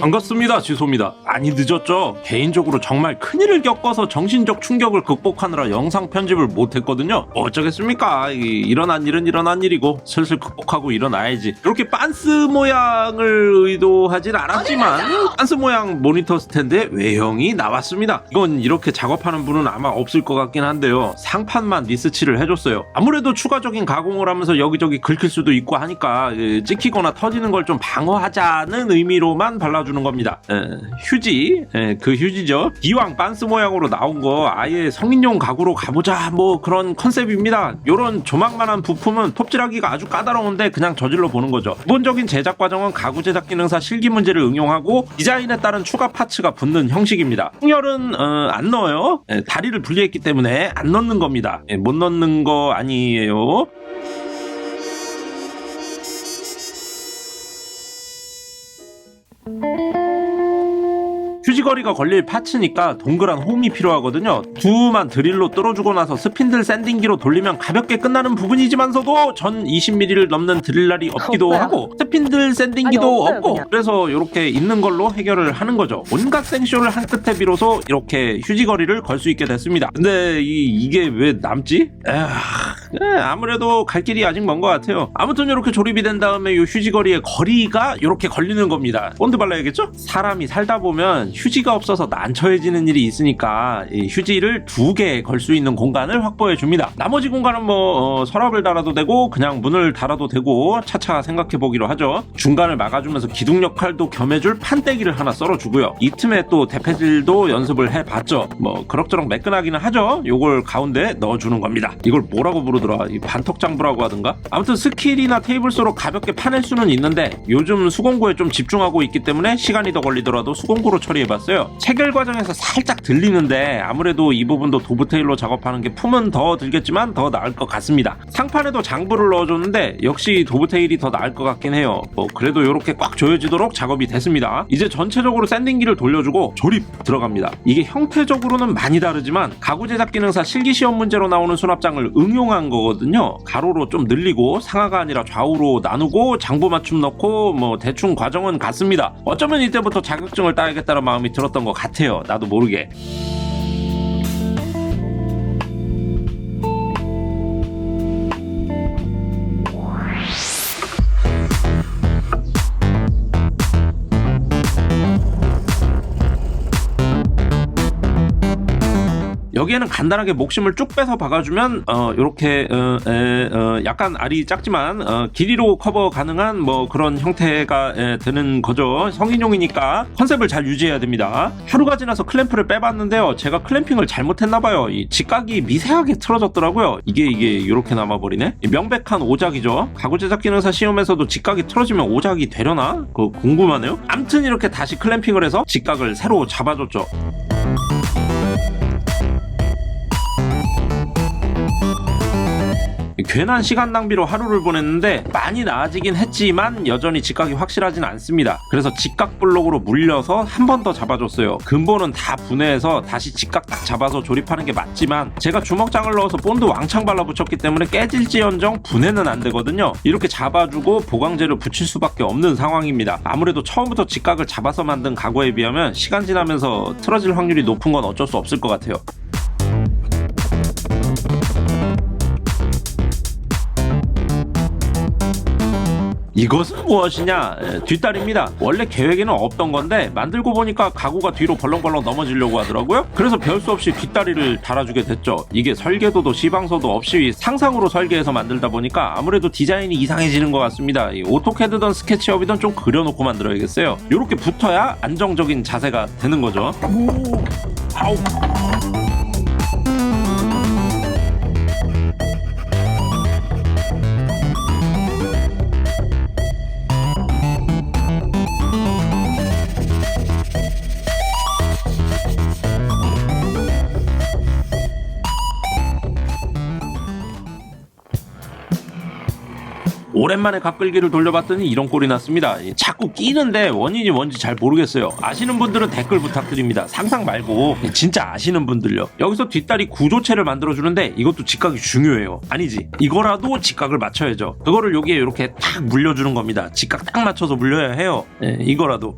반갑습니다. 지소입니다. 많이 늦었죠? 개인적으로 정말 큰일을 겪어서 정신적 충격을 극복하느라 영상 편집을 못했거든요. 어쩌겠습니까? 일어난 일은 일어난 일이고 슬슬 극복하고 일어나야지. 이렇게 빤스 모양을 의도하진 않았지만 빤스 모양 모니터 스탠드의 외형이 나왔습니다. 이건 이렇게 작업하는 분은 아마 없을 것 같긴 한데요. 상판만 리스치를 해줬어요. 아무래도 추가적인 가공을 하면서 여기저기 긁힐 수도 있고 하니까 찍히거나 터지는 걸 좀 방어하자는 의미로만 발라주는 겁니다. 휴지, 그 휴지죠. 기왕 빤스 모양으로 나온 거 아예 성인용 가구로 가보자 뭐 그런 컨셉입니다. 요런 조망만한 부품은 톱질하기가 아주 까다로운데 그냥 저질러 보는 거죠. 기본적인 제작 과정은 가구 제작 기능사 실기 문제를 응용하고 디자인에 따른 추가 파츠가 붙는 형식입니다. 풍열은 안 넣어요. 다리를 분리했기 때문에 안 넣는 겁니다. 못 넣는 거 아니에요. 휴지거리가 걸릴 파츠니까 동그란 홈이 필요하거든요. 두만 드릴로 뚫어주고 나서 스핀들 샌딩기로 돌리면 가볍게 끝나는 부분이지만서도 전 20mm를 넘는 드릴날이 없기도 하고 스핀들 샌딩기도 없고 그냥. 그래서 이렇게 있는 걸로 해결을 하는 거죠. 온갖 생쇼를 한 끝에 비로소 이렇게 휴지거리를 걸 수 있게 됐습니다. 근데 이게 왜 남지? 아무래도 갈 길이 아직 먼 것 같아요. 아무튼 이렇게 조립이 된 다음에 이 휴지거리의 거리가 이렇게 걸리는 겁니다. 본드 발라야겠죠? 사람이 살다 보면 휴지가 없어서 난처해지는 일이 있으니까 이 휴지를 2개 걸 수 있는 공간을 확보해 줍니다. 나머지 공간은 뭐 서랍을 달아도 되고 그냥 문을 달아도 되고 차차 생각해 보기로 하죠. 중간을 막아주면서 기둥 역할도 겸해줄 판때기를 하나 썰어주고요. 이 틈에 또 대패질도 연습을 해봤죠. 뭐 그럭저럭 매끈하기는 하죠. 요걸 가운데 넣어주는 겁니다. 이걸 뭐라고 부르더라? 이 반턱장부라고 하던가? 아무튼 스킬이나 테이블소로 가볍게 파낼 수는 있는데 요즘 수공구에 좀 집중하고 있기 때문에 시간이 더 걸리더라도 수공구로 처리해봤어요. 체결 과정에서 살짝 들리는데 아무래도 이 부분도 도브테일로 작업하는 게 품은 더 들겠지만 더 나을 것 같습니다. 상판에도 장부를 넣어줬는데 역시 도브테일이 더 나을 것 같긴 해요. 뭐 그래도 이렇게 꽉 조여지도록 작업이 됐습니다. 이제 전체적으로 샌딩기를 돌려주고 조립 들어갑니다. 이게 형태적으로는 많이 다르지만 가구 제작 기능사 실기시험 문제로 나오는 수납장을 응용한 거거든요. 가로로 좀 늘리고 상하가 아니라 좌우로 나누고 장부 맞춤 넣고 뭐 대충 과정은 같습니다. 어쩌면 이때부터 자격증을 따야겠다는 마음이 들었던 것 같아요. 나도 모르게. 여기에는 간단하게 목심을 쭉 빼서 박아주면 이렇게 약간 알이 작지만 길이로 커버 가능한 뭐 그런 형태가 되는 거죠. 성인용이니까 컨셉을 잘 유지해야 됩니다. 하루가 지나서 클램프를 빼봤는데요. 제가 클램핑을 잘못했나봐요. 이 직각이 미세하게 틀어졌더라고요. 이게 이렇게 남아버리네. 명백한 오작이죠. 가구 제작 기능사 시험에서도 직각이 틀어지면 오작이 되려나? 그거 궁금하네요. 암튼 이렇게 다시 클램핑을 해서 직각을 새로 잡아줬죠. 괜한 시간 낭비로 하루를 보냈는데 많이 나아지긴 했지만 여전히 직각이 확실하진 않습니다. 그래서 직각 블록으로 물려서 한 번 더 잡아줬어요. 근본은 다 분해해서 다시 직각 딱 잡아서 조립하는 게 맞지만 제가 주먹장을 넣어서 본드 왕창 발라붙였기 때문에 깨질지언정 분해는 안 되거든요. 이렇게 잡아주고 보강제를 붙일 수밖에 없는 상황입니다. 아무래도 처음부터 직각을 잡아서 만든 가구에 비하면 시간 지나면서 틀어질 확률이 높은 건 어쩔 수 없을 것 같아요. 이것은 무엇이냐? 뒷다리입니다. 원래 계획에는 없던 건데 만들고 보니까 가구가 뒤로 벌렁벌렁 넘어지려고 하더라고요. 그래서 별 수 없이 뒷다리를 달아주게 됐죠. 이게 설계도도 시방서도 없이 상상으로 설계해서 만들다 보니까 아무래도 디자인이 이상해지는 것 같습니다. 오토캐드든 스케치업이든 좀 그려놓고 만들어야겠어요. 이렇게 붙어야 안정적인 자세가 되는 거죠. 아우. 오랜만에 각끌기를 돌려봤더니 이런 꼴이 났습니다. 자꾸 끼는데 원인이 뭔지 잘 모르겠어요. 아시는 분들은 댓글 부탁드립니다. 상상 말고 진짜 아시는 분들요. 여기서 뒷다리 구조체를 만들어주는데 이것도 직각이 중요해요. 아니지, 이거라도 직각을 맞춰야죠. 그거를 여기에 이렇게 탁 물려주는 겁니다. 직각 딱 맞춰서 물려야 해요. 이거라도.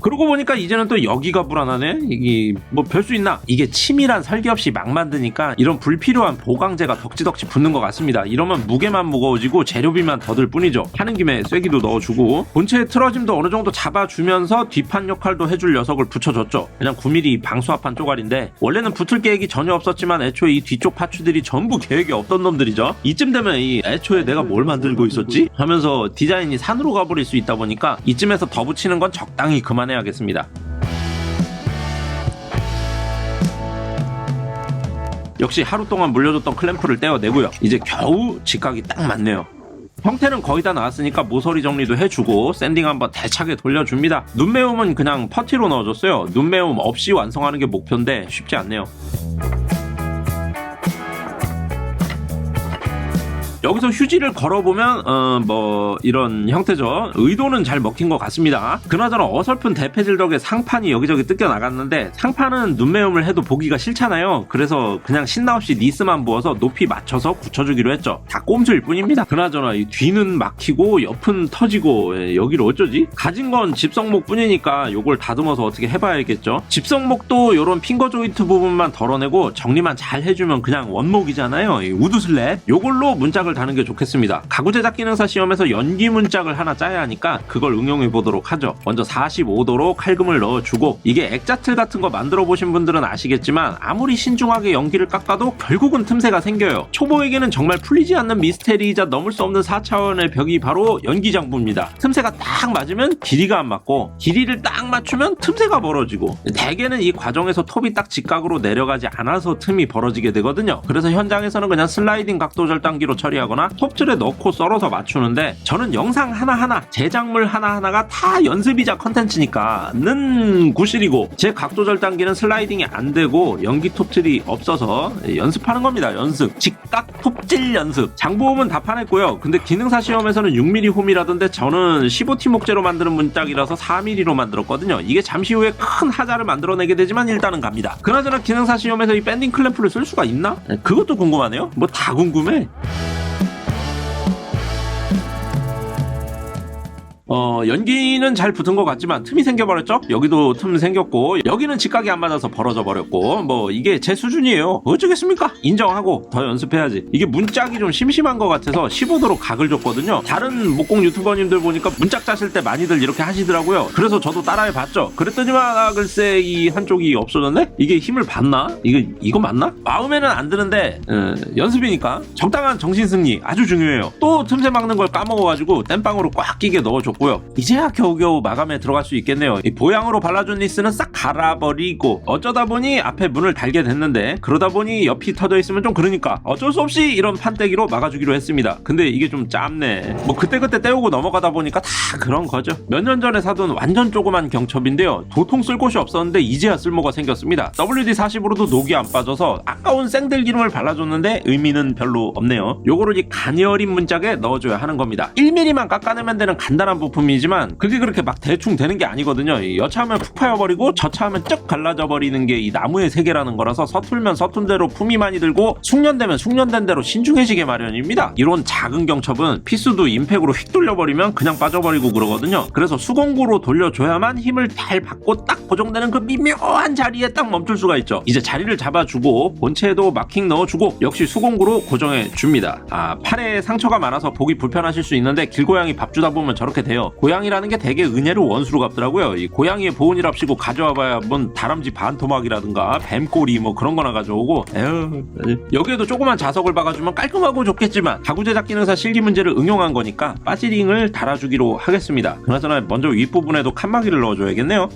그러고 보니까 이제는 또 여기가 불안하네. 이게 뭐 별 수 있나? 이게 치밀한 설계 없이 막 만드니까 이런 불필요한 보강재가 덕지덕지 붙는 것 같습니다. 이러면 무게만 무거워지고 재료비만 더 들 뿐이죠. 하는 김에 쐐기도 넣어주고 본체의 틀어짐도 어느 정도 잡아주면서 뒷판 역할도 해줄 녀석을 붙여줬죠. 그냥 9mm 방수합판 쪼가리인데 원래는 붙을 계획이 전혀 없었지만 애초에 이 뒤쪽 파츠들이 전부 계획이 없던 놈들이죠. 이쯤 되면 이 애초에 내가 뭘 만들고 있었지? 하면서 디자인이 산으로 가버릴 수 있다 보니까 이쯤에서 더 붙이는 건 적당히 그만해야겠습니다. 역시 하루 동안 물려줬던 클램프를 떼어내고요. 이제 겨우 직각이 딱 맞네요. 형태는 거의 다 나왔으니까 모서리 정리도 해주고 샌딩 한번 대차게 돌려줍니다. 눈매움은 그냥 퍼티로 넣어줬어요. 눈매움 없이 완성하는 게 목표인데 쉽지 않네요. 여기서 휴지를 걸어보면 뭐 이런 형태죠. 의도는 잘 먹힌 것 같습니다. 그나저나 어설픈 대패질 덕에 상판이 여기저기 뜯겨 나갔는데 상판은 눈매움을 해도 보기가 싫잖아요. 그래서 그냥 신나 없이 니스만 부어서 높이 맞춰서 붙여주기로 했죠. 다 꼼수일 뿐입니다. 그나저나 이 뒤는 막히고 옆은 터지고 여기를 어쩌지? 가진 건 집성목 뿐이니까 요걸 다듬어서 어떻게 해봐야겠죠. 집성목도 요런 핑거 조인트 부분만 덜어내고 정리만 잘 해주면 그냥 원목이잖아요. 이 우드 슬랩 요걸로 문짝을 다는 게 좋겠습니다. 가구 제작 기능사 시험에서 연기 문짝을 하나 짜야 하니까 그걸 응용해 보도록 하죠. 먼저 45도로 칼금을 넣어주고 이게 액자틀 같은 거 만들어 보신 분들은 아시겠지만 아무리 신중하게 연기를 깎아도 결국은 틈새가 생겨요. 초보에게는 정말 풀리지 않는 미스테리이자 넘을 수 없는 4차원의 벽이 바로 연기 장부입니다. 틈새가 딱 맞으면 길이가 안 맞고 길이를 딱 맞추면 틈새가 벌어지고 대개는 이 과정에서 톱이 딱 직각으로 내려가지 않아서 틈이 벌어지게 되거든요. 그래서 현장에서는 그냥 슬라이딩 각도 절단기로 처리하거나 톱줄에 넣고 썰어서 맞추는데 저는 영상 하나하나 제작물 하나하나가 다 연습이자 컨텐츠니까는 구실이고 제 각도 절단기는 슬라이딩이 안 되고 연기 톱질이 없어서 연습하는 겁니다. 연습 직각 톱질 연습. 장보험은 다 파냈고요. 근데 기능사 시험에서는 6mm 홈이라던데 저는 15T 목재로 만드는 문짝이라서 4mm로 만들었거든요. 이게 잠시 후에 큰 하자를 만들어내게 되지만 일단은 갑니다. 그나저나 기능사 시험에서 이 밴딩 클램프를 쓸 수가 있나? 그것도 궁금하네요. 뭐 다 궁금해. 연기는 잘 붙은 것 같지만 틈이 생겨버렸죠? 여기도 틈 생겼고 여기는 직각이 안 맞아서 벌어져 버렸고 뭐 이게 제 수준이에요. 어쩌겠습니까? 인정하고 더 연습해야지. 이게 문짝이 좀 심심한 것 같아서 15도로 각을 줬거든요. 다른 목공 유튜버님들 보니까 문짝 짜실 때 많이들 이렇게 하시더라고요. 그래서 저도 따라해봤죠. 그랬더니만 글쎄 이 한쪽이 없어졌네? 이게 힘을 받나? 이거 맞나? 마음에는 안 드는데 연습이니까 적당한 정신승리 아주 중요해요. 또 틈새 막는 걸 까먹어가지고 땜빵으로 꽉 끼게 넣어줬고요. 이제야 겨우겨우 마감에 들어갈 수 있겠네요. 이 보양으로 발라준 니스는 싹 갈아버리고 어쩌다 보니 앞에 문을 달게 됐는데 그러다 보니 옆이 터져 있으면 좀 그러니까 어쩔 수 없이 이런 판때기로 막아주기로 했습니다. 근데 이게 좀 짧네. 뭐 그때그때 때우고 넘어가다 보니까 다 그런 거죠. 몇 년 전에 사둔 완전 조그만 경첩인데요. 도통 쓸 곳이 없었는데 이제야 쓸모가 생겼습니다. WD-40으로도 녹이 안 빠져서 아까운 생들 기름을 발라줬는데 의미는 별로 없네요. 요거를 이 가녀린 문짝에 넣어줘야 하는 겁니다. 1mm만 깎아내면 되는 간단한 부품이지만 그게 그렇게 막 대충 되는 게 아니거든요. 여차하면 푹 파여버리고 저차하면 쩍 갈라져 버리는 게 이 나무의 세계라는 거라서 서툴면 서툰 대로 품이 많이 들고 숙련되면 숙련된 대로 신중해지게 마련입니다. 이런 작은 경첩은 피스도 임팩으로 휙 돌려버리면 그냥 빠져버리고 그러거든요. 그래서 수공구로 돌려줘야만 힘을 잘 받고 딱 고정되는 그 미묘한 자리에 딱 멈출 수가 있죠. 이제 자리를 잡아주고 본체에도 마킹 넣어주고 역시 수공구로 고정해줍니다. 팔에 상처가 많아서 보기 불편하실 수 있는데 길고양이 밥 주다 보면 저렇게 돼요. 고양이라는 게 되게 은혜를 원수로 갚더라고요. 이 고양이의 보온이랍시고 가져와봐야 뭔 다람쥐 반토막이라든가 뱀꼬리 뭐 그런 거나 가져오고 에휴. 여기에도 조그만 자석을 박아주면 깔끔하고 좋겠지만 가구 제작 기능사 실기 문제를 응용한 거니까 빠지링을 달아주기로 하겠습니다. 그나저나 먼저 윗부분에도 칸막이를 넣어줘야겠네요.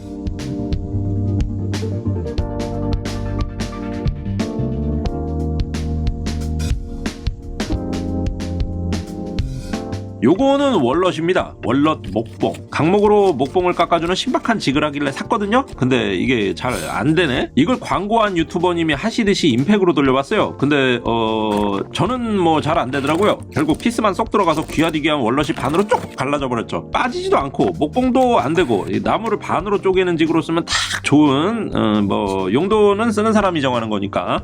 요거는 월넛입니다. 월넛 목봉. 강목으로 목봉을 깎아주는 신박한 지그라길래 샀거든요. 근데 이게 잘 안되네. 이걸 광고한 유튜버님이 하시듯이 임팩으로 돌려봤어요. 근데 저는 뭐 잘 안되더라고요. 결국 피스만 쏙 들어가서 귀하디귀한 월넛이 반으로 쪽 갈라져 버렸죠. 빠지지도 않고 목봉도 안되고 나무를 반으로 쪼개는 직으로 쓰면 딱 좋은 뭐 용도는 쓰는 사람이 정하는 거니까.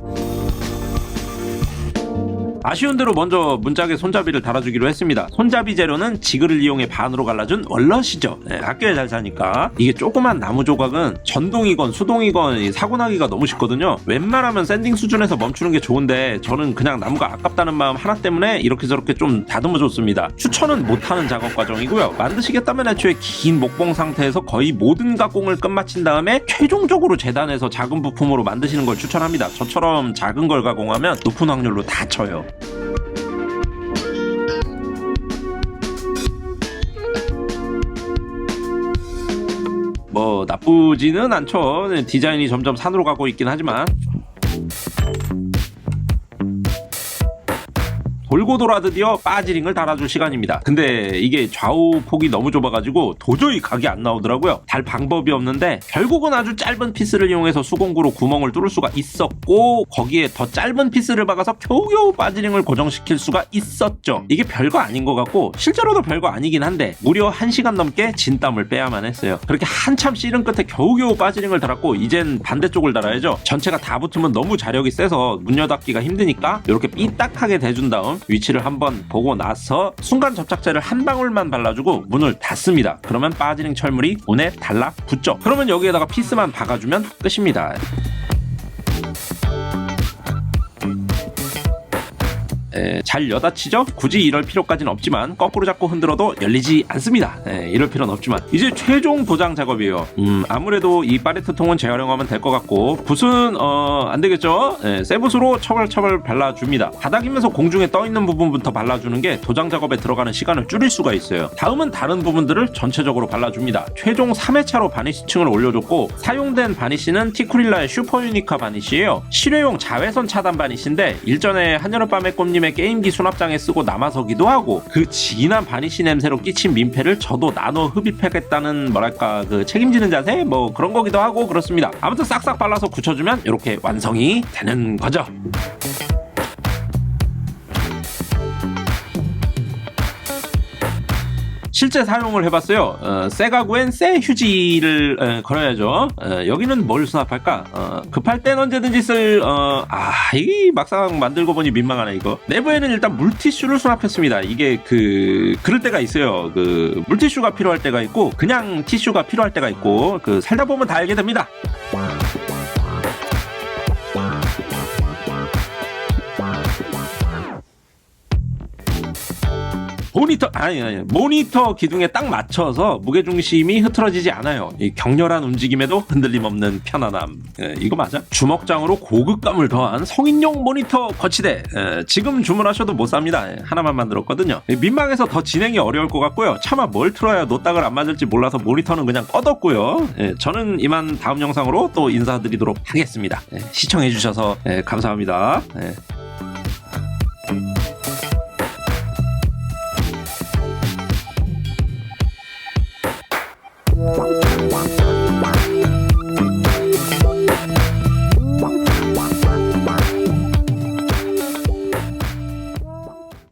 아쉬운 대로 먼저 문짝에 손잡이를 달아주기로 했습니다. 손잡이 재료는 지그를 이용해 반으로 갈라준 월넛이죠. 네, 아껴야 잘 사니까. 이게 조그만 나무 조각은 전동이건 수동이건 사고나기가 너무 쉽거든요. 웬만하면 샌딩 수준에서 멈추는 게 좋은데 저는 그냥 나무가 아깝다는 마음 하나 때문에 이렇게 저렇게 좀 다듬어 줬습니다. 추천은 못하는 작업 과정이고요. 만드시겠다면 애초에 긴 목봉 상태에서 거의 모든 가공을 끝마친 다음에 최종적으로 재단해서 작은 부품으로 만드시는 걸 추천합니다. 저처럼 작은 걸 가공하면 높은 확률로 다쳐요. 뭐 나쁘지는 않죠. 디자인이 점점 산으로 가고 있긴 하지만 돌고 돌아 드디어 빠지링을 달아줄 시간입니다. 근데 이게 좌우 폭이 너무 좁아가지고 도저히 각이 안 나오더라고요. 달 방법이 없는데 결국은 아주 짧은 피스를 이용해서 수공구로 구멍을 뚫을 수가 있었고 거기에 더 짧은 피스를 박아서 겨우겨우 빠지링을 고정시킬 수가 있었죠. 이게 별거 아닌 것 같고 실제로도 별거 아니긴 한데 무려 1시간 넘게 진땀을 빼야만 했어요. 그렇게 한참 씨름 끝에 겨우겨우 빠지링을 달았고 이젠 반대쪽을 달아야죠. 전체가 다 붙으면 너무 자력이 세서 문 여닫기가 힘드니까 이렇게 삐딱하게 대준 다음 위치를 한번 보고 나서 순간 접착제를 한 방울만 발라주고 문을 닫습니다. 그러면 빠지링 철물이 문에 달라붙죠. 그러면 여기에다가 피스만 박아주면 끝입니다. 잘 여닫히죠? 굳이 이럴 필요까지는 없지만 거꾸로 잡고 흔들어도 열리지 않습니다. 이럴 필요는 없지만 이제 최종 도장 작업이에요. 아무래도 이 팔레트 통은 재활용하면 될 것 같고 붓은 안되겠죠? 새 붓으로 처벌 발라줍니다. 바닥이면서 공중에 떠있는 부분부터 발라주는 게 도장 작업에 들어가는 시간을 줄일 수가 있어요. 다음은 다른 부분들을 전체적으로 발라줍니다. 최종 3회차로 바니쉬층을 올려줬고 사용된 바니쉬는 티쿠릴라의 슈퍼 유니카 바니쉬예요. 실외용 자외선 차단 바니쉬인데 일전에 한여름밤의 꽃님 게임기 수납장에 쓰고 남아서기도 하고 그 진한 바니쉬 냄새로 끼친 민폐를 저도 나눠 흡입하겠다는 뭐랄까 그 책임지는 자세? 뭐 그런 거기도 하고 그렇습니다. 아무튼 싹싹 발라서 굳혀주면 이렇게 완성이 되는 거죠. 실제 사용을 해봤어요. 새 가구엔 새 휴지를 걸어야죠. 여기는 뭘 수납할까? 급할 땐 언제든지 이게 막상 만들고 보니 민망하네 이거. 내부에는 일단 물티슈를 수납했습니다. 이게 그럴 때가 있어요. 물티슈가 필요할 때가 있고 그냥 티슈가 필요할 때가 있고 살다 보면 다 알게 됩니다. 모니터 기둥에 딱 맞춰서 무게중심이 흐트러지지 않아요. 이 격렬한 움직임에도 흔들림 없는 편안함. 이거 맞아? 주먹장으로 고급감을 더한 성인용 모니터 거치대. 지금 주문하셔도 못 삽니다. 하나만 만들었거든요. 민망해서 더 진행이 어려울 것 같고요. 차마 뭘 틀어야 노딱을 안 맞을지 몰라서 모니터는 그냥 꺼뒀고요. 저는 이만 다음 영상으로 또 인사드리도록 하겠습니다. 시청해주셔서 감사합니다.